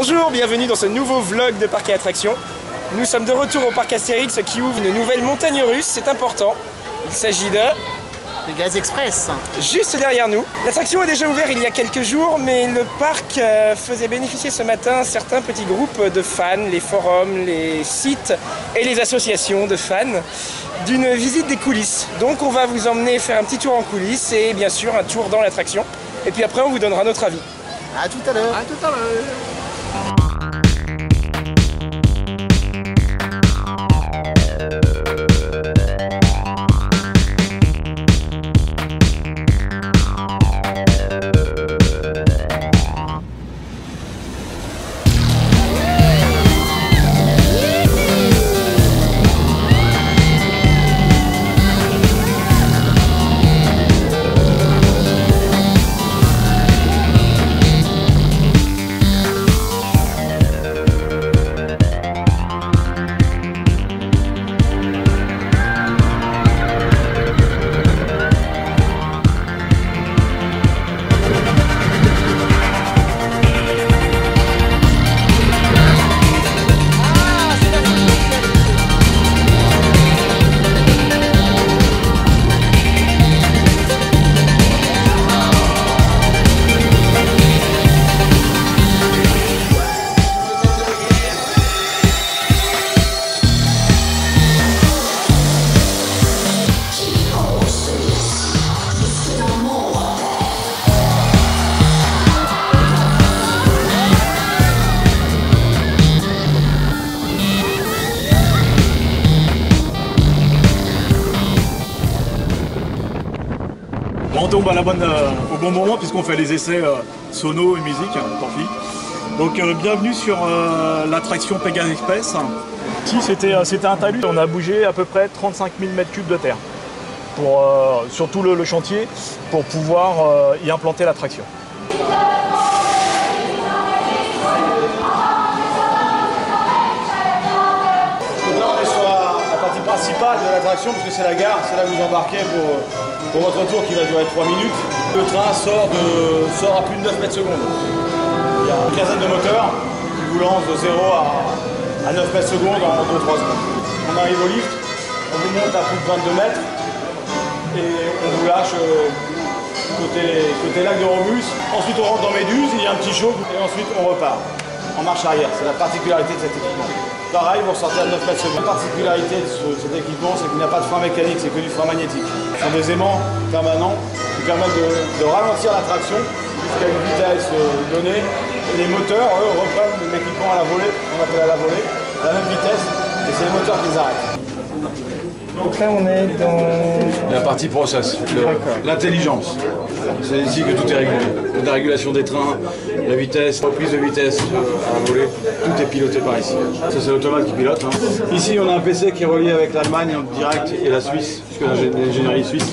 Bonjour, bienvenue dans ce nouveau vlog de Parc et Attractions. Nous sommes de retour au parc Astérix qui ouvre une nouvelle montagne russe, c'est important. Il s'agit de... Le Gaz Express. Juste derrière nous. L'attraction a déjà ouvert il y a quelques jours, mais le parc faisait bénéficier ce matin certains petits groupes de fans, les forums, les sites et les associations de fans, d'une visite des coulisses. Donc on va vous emmener faire un petit tour en coulisses et bien sûr un tour dans l'attraction. Et puis après on vous donnera notre avis. À tout à l'heure. À tout à l'heure. On tombe au bon moment puisqu'on fait les essais sono et musique, tant pis. Donc bienvenue sur l'attraction Pegasus Express. Ici c'était un talus, on a bougé à peu près 35 000 m3 de terre sur tout le chantier pour pouvoir y implanter l'attraction. Principale de l'attraction parce que c'est la gare, c'est là que vous embarquez pour votre tour qui va durer 3 minutes. Le train sort à plus de 9 mètres secondes. Il y a une quinzaine de moteurs qui vous lancent de 0 à 9 mètres secondes en 2-3 secondes. On arrive au lift, on vous monte à plus de 22 mètres et on vous lâche côté lac de Romus. Ensuite on rentre dans Méduse, il y a un petit show et ensuite on repart en marche arrière. C'est la particularité de cet équipement. Pareil, vous ressortez à 9 mètres secondes. La particularité de cet équipement, c'est qu'il n'y a pas de frein mécanique, c'est que du frein magnétique. Ce sont des aimants permanents qui permettent de ralentir l'attraction jusqu'à une vitesse donnée. Et les moteurs, eux, reprennent l'équipement à la volée, on appelle à la volée, à la même vitesse, et c'est les moteurs qui les arrêtent. Donc là on est dans... La partie process, l'intelligence. C'est ici que tout est régulé. La régulation des trains, la vitesse, la reprise de vitesse à la volée, tout est piloté par ici. Ça c'est l'automate qui pilote. Ici on a un PC qui est relié avec l'Allemagne en direct et la Suisse, puisque l'ingénierie suisse,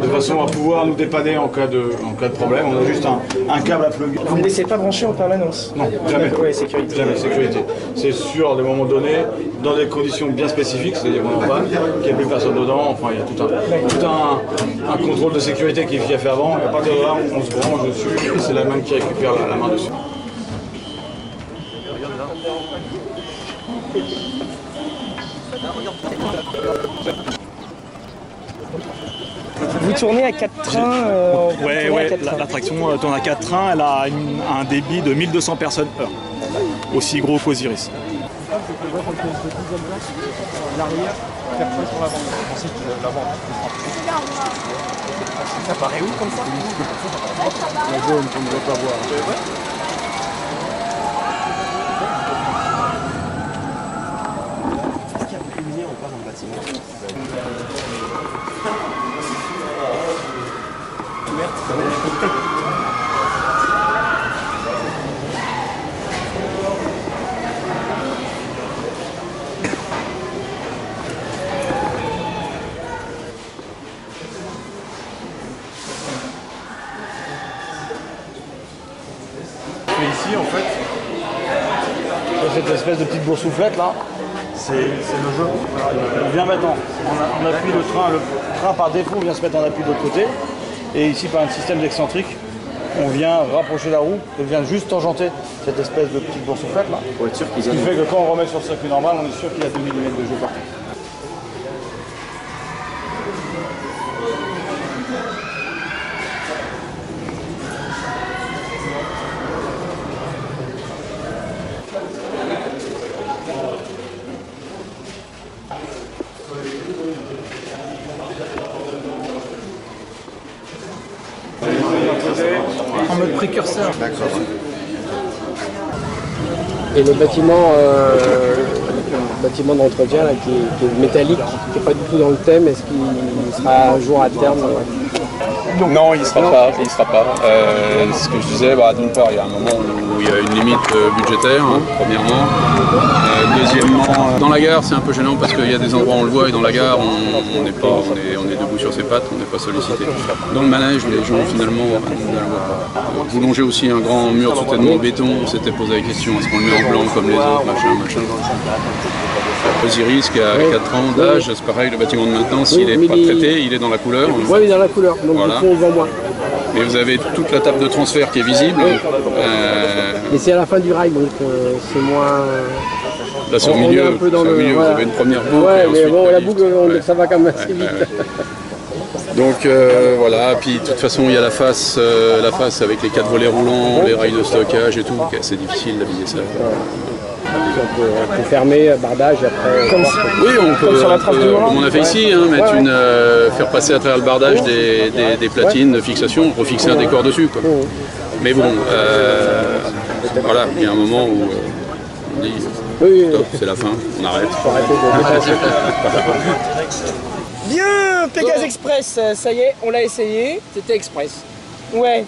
de façon à pouvoir nous dépanner en cas de problème. On a juste un câble à plug. Vous ne laissez pas brancher en permanence? Non, jamais. Ouais, sécurité. Jamais, sécurité. C'est sur des moments donnés, dans des conditions bien spécifiques, c'est-à-dire qu'on est en panne, qu'il n'y a plus personne dedans, enfin il y a tout un contrôle de sécurité qui est fait avant, et à partir de là, on se branche dessus, et c'est la main qui récupère la main dessus. Vous tournez à 4 trains Ouais, l'attraction tourne à 4 trains, elle a un débit de 1200 personnes heure, aussi gros qu'Osiris. Ça paraît où comme ça? La zone qu'on ne veut pas voir. Est-ce qu'il y a beaucoup de lumière ou pas dans le bâtiment? Ici en fait, cette espèce de petite boursouflette là, c'est le jeu. On vient maintenant, on appuie le train par défaut vient se mettre en appui de l'autre côté, et ici par un système d'excentrique, on vient rapprocher la roue, elle vient juste tangenter cette espèce de petite boursouflette là. Pour être sûr qu'ils Ce qui fait que quand on remet sur le circuit normal, on est sûr qu'il y a 2 mm de jeu partout. En mode précurseur. D'accord. Et le bâtiment d'entretien là, qui est métallique, qui n'est pas du tout dans le thème, est-ce qu'il sera un jour à terme Non, il ne sera pas. Il sera pas. Ce que je disais, d'une part, il y a un moment où il y a une limite budgétaire, premièrement. Deuxièmement, dans la gare, c'est un peu gênant parce qu'il y a des endroits où on le voit et dans la gare, on est debout sur ses pattes, on n'est pas sollicité. Dans le manège, les gens finalement ne le voient pas. Vous longez aussi un grand mur de soutènement en béton, on s'était posé la question, est-ce qu'on le met en blanc comme les autres, machin. Osiris qui a 4 ans d'âge, c'est pareil, le bâtiment de maintenance, s'il n'est pas traité, il est dans la couleur. Oui, il est dans la couleur, donc voilà. du coup on le voit moins. Mais vous avez toute la table de transfert qui est visible. Mais c'est à la fin du rail, donc c'est moins... Là c'est au on milieu, est un peu dans vous voilà. avez une première boucle. Ouais, et mais ensuite, bon, la boucle, ça va quand même assez vite. Donc voilà, puis de toute façon il y a la face avec les 4 volets roulants, les rails de stockage et tout, qui est assez difficile d'habiller ça. On peut fermer, bardage, et après... Oui, on peut, sur la trace du volant. comme on a fait ici, mettre faire passer à travers le bardage des platines de fixation, refixer un décor dessus. Quoi. Mais bon, voilà, il y a un moment où on dit stop, c'est la fin, on arrête. Bien, Pégase Express, ça y est, on l'a essayé. C'était express. Ouais.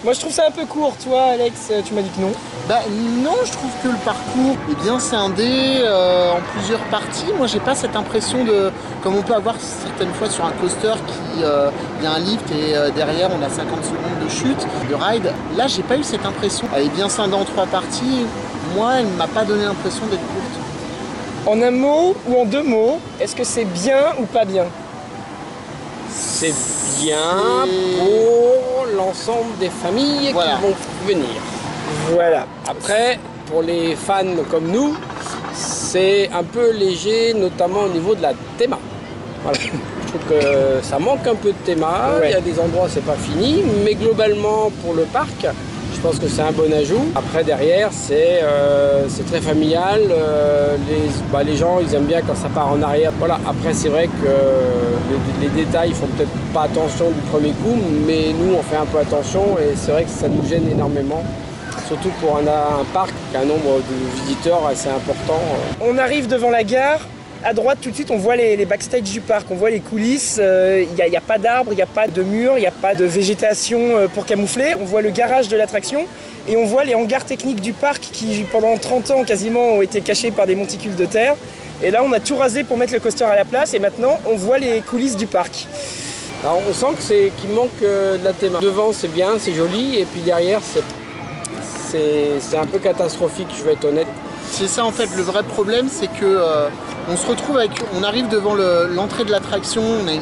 Moi je trouve ça un peu court, toi Alex, tu m'as dit que non. Bah non, je trouve que le parcours est bien scindé en plusieurs parties. Moi j'ai pas cette impression de, comme on peut avoir certaines fois sur un coaster qui il y a un lift et derrière on a 50 secondes de chute, de ride. Là j'ai pas eu cette impression. Elle est bien scindée en 3 parties. Moi elle m'a pas donné l'impression d'être courte. En un mot ou en 2 mots, est-ce que c'est bien ou pas bien? C'est bien pour l'ensemble des familles Voilà. qui vont venir. Voilà. Après, pour les fans comme nous, c'est un peu léger, notamment au niveau de la théma. Voilà. Je trouve que ça manque un peu de théma. Ouais. Il y a des endroits, c'est pas fini, mais globalement, pour le parc, je pense que c'est un bon ajout. Après, derrière, c'est très familial. Les gens, ils aiment bien quand ça part en arrière. Voilà. Après, c'est vrai que les détails, ils font peut-être pas attention du premier coup, mais nous, on fait un peu attention et c'est vrai que ça nous gêne énormément. Surtout pour un parc qui a un nombre de visiteurs assez important. On arrive devant la gare. À droite, tout de suite, on voit les backstage du parc, on voit les coulisses. Il n'y a pas d'arbres, il n'y a pas de murs, il n'y a pas de végétation pour camoufler. On voit le garage de l'attraction et on voit les hangars techniques du parc qui, pendant 30 ans quasiment, ont été cachés par des monticules de terre. Et là, on a tout rasé pour mettre le coaster à la place et maintenant, on voit les coulisses du parc. Alors, on sent qu'il manque de la théma. Devant, c'est bien, c'est joli, et puis derrière, c'est un peu catastrophique, je vais être honnête. C'est ça en fait, le vrai problème c'est que on se retrouve on arrive devant l'entrée de l'attraction, on a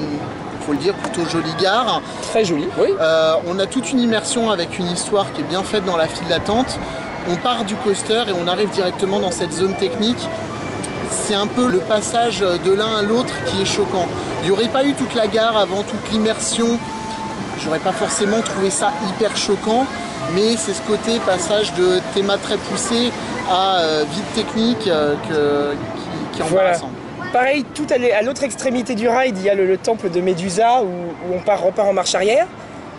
faut le dire, plutôt jolie gare. Très joli. Oui. On a toute une immersion avec une histoire qui est bien faite dans la file d'attente. On part du coaster et on arrive directement dans cette zone technique. C'est un peu le passage de l'un à l'autre qui est choquant. Il n'y aurait pas eu toute la gare avant toute l'immersion, j'aurais pas forcément trouvé ça hyper choquant. Mais c'est ce côté passage de théma très poussé à vide technique qui est embarrassant. Voilà. Pareil, tout à l'autre extrémité du ride, il y a le temple de Médusa où on repart en marche arrière.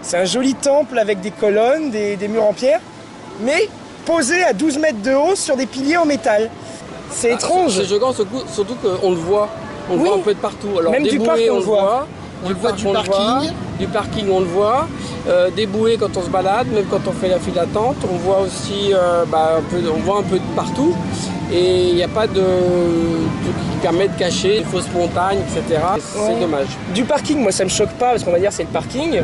C'est un joli temple avec des colonnes, des murs en pierre, mais posé à 12 mètres de haut sur des piliers en métal. C'est étrange. C'est choquant, surtout qu'on le voit. On le voit un peu de partout. Alors, même du parc, on le voit. On le voit du parking. Du parking, on le voit. Des bouées quand on se balade, même quand on fait la file d'attente. On voit aussi on voit un peu de partout. Et il n'y a pas de qui permet de cacher des fausses montagnes, etc. C'est dommage. Du parking, moi ça me choque pas parce qu'on va dire c'est le parking.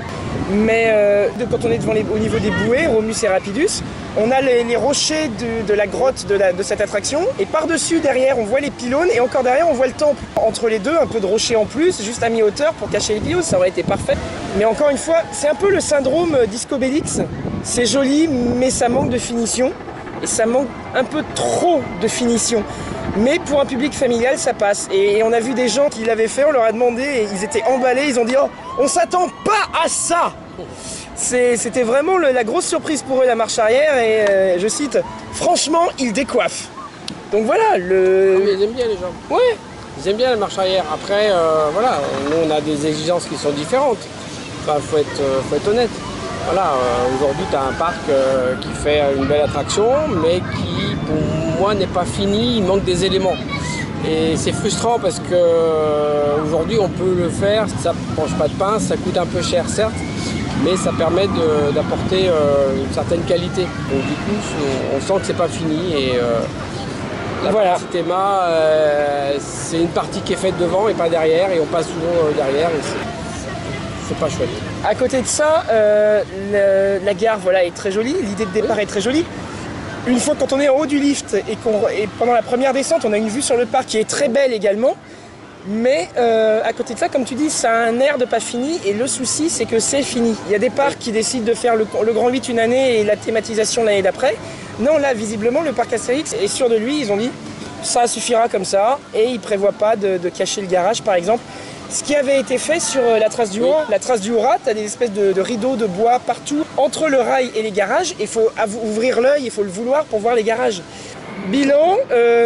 Mais quand on est au niveau des bouées, Romus et Rapidus, on a les rochers de la grotte de cette attraction. Et par-dessus, derrière, on voit les pylônes. Et encore derrière, on voit le temple. Entre les deux, un peu de rochers en plus, juste à mi-hauteur pour cacher les pylônes. Ça aurait été parfait. Mais encore une fois, c'est un peu le syndrome Disco Bélix. C'est joli, mais ça manque de finition. Et ça manque un peu trop de finition. Mais pour un public familial, ça passe. Et on a vu des gens qui l'avaient fait, on leur a demandé, et ils étaient emballés, ils ont dit « Oh, on s'attend pas à ça !» C'était vraiment la grosse surprise pour eux, la marche arrière, et je cite « Franchement, ils décoiffent ». Donc voilà, Mais ils aiment bien les gens. Ouais. Ils aiment bien la marche arrière. Après, voilà, nous on a des exigences qui sont différentes. Enfin, faut être honnête. Voilà, aujourd'hui tu as un parc qui fait une belle attraction, mais qui pour moi n'est pas fini, il manque des éléments. Et c'est frustrant parce que aujourd'hui on peut le faire, ça ne mange pas de pain, ça coûte un peu cher certes, mais ça permet d'apporter une certaine qualité. Donc du coup on sent que c'est pas fini et la partie théma, c'est une partie qui est faite devant et pas derrière, et on passe toujours derrière et c'est pas chouette. À côté de ça, la gare voilà, est très jolie, l'idée de départ est très jolie. Une fois quand on est en haut du lift et pendant la première descente, on a une vue sur le parc qui est très belle également. Mais à côté de ça, comme tu dis, ça a un air de pas fini, et le souci c'est que c'est fini. Il y a des parcs qui décident de faire le Grand 8 une année et la thématisation l'année d'après. Non, là visiblement le parc Astérix est sûr de lui, ils ont dit ça suffira comme ça, et ils prévoient pas de cacher le garage par exemple. Ce qui avait été fait sur la trace du Haut. La trace du Haut, tu as des espèces de rideaux de bois partout entre le rail et les garages. Il faut ouvrir l'œil, il faut le vouloir pour voir les garages. Bilan,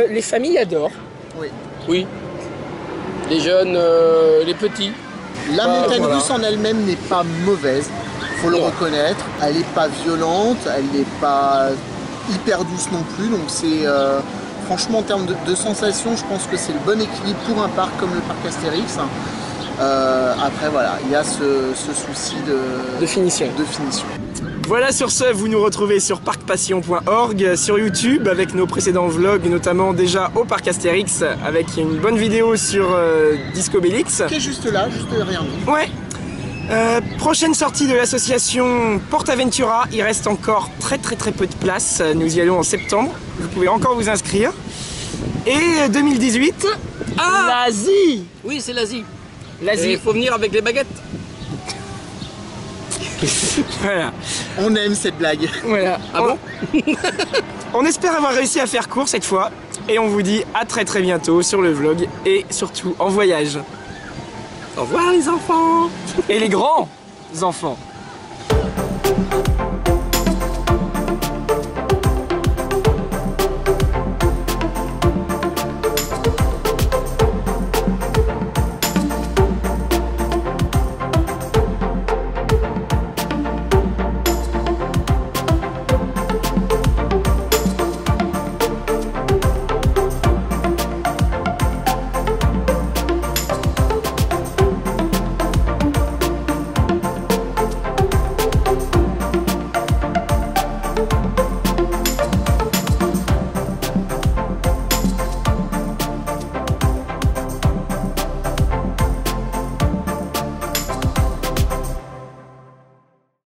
les familles adorent. Oui. Oui. Les jeunes, les petits. La montagne russe en elle-même n'est pas mauvaise, faut le reconnaître. Elle n'est pas violente, elle n'est pas hyper douce non plus. Donc c'est franchement en termes de sensations, je pense que c'est le bon équilibre pour un parc comme le parc Astérix. Après voilà, il y a ce souci de finition. Voilà, sur ce, vous nous retrouvez sur parcpassion.org, sur YouTube avec nos précédents vlogs, notamment déjà au parc Astérix, avec une bonne vidéo sur Disco Bélix. Qui est juste là, juste derrière nous. Ouais. Prochaine sortie de l'association PortAventura, il reste encore très peu de place, nous y allons en septembre, vous pouvez encore vous inscrire. Et 2018, l'Asie. Oui, c'est l'Asie. L'Asie. Il faut venir avec les baguettes. Voilà. On aime cette blague. Voilà. Ah bon? On espère avoir réussi à faire court cette fois, et on vous dit à très bientôt sur le vlog, et surtout en voyage. Au revoir les enfants. Et les grands enfants.